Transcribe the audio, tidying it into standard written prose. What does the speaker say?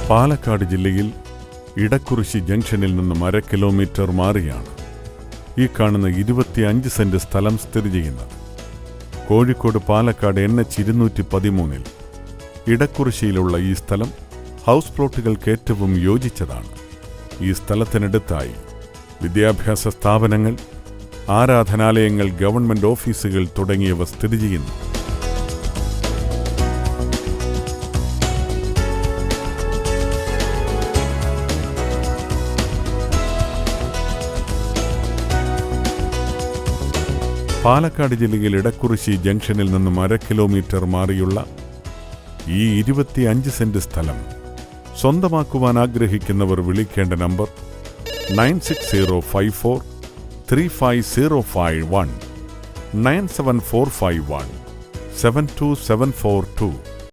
പാലക്കാട് ജില്ലയിൽ ഇടക്കുറിശി ജംഗ്ഷനിൽ നിന്നും 1/2 കിലോമീറ്റർ മാറിയാണ് ഈ കാണുന്ന 25 സെന്റ് സ്ഥലം സ്ഥിതി ചെയ്യുന്നത്. കോഴിക്കോട് പാലക്കാട് NH 213 ഇടക്കുറിശിയിലുള്ള ഈ സ്ഥലം ഹൗസ് പ്ലോട്ടുകൾക്ക് ഏറ്റവും യോജിച്ചതാണ്. ഈ സ്ഥലത്തിനടുത്തായി വിദ്യാഭ്യാസ സ്ഥാപനങ്ങൾ, ആരാധനാലയങ്ങൾ, ഗവൺമെന്റ് ഓഫീസുകൾ തുടങ്ങിയവ സ്ഥിതി ചെയ്യുന്നു. പാലക്കാട് ജില്ലയിൽ ഇടക്കുറിശി ജംഗ്ഷനിൽ നിന്നും 1/2 കിലോമീറ്റർ മാറിയുള്ള ഈ 25 സെന്റ് സ്ഥലം സ്വന്തമാക്കുവാൻ ആഗ്രഹിക്കുന്നവർ വിളിക്കേണ്ട നമ്പർ 9605435051 97451 72742.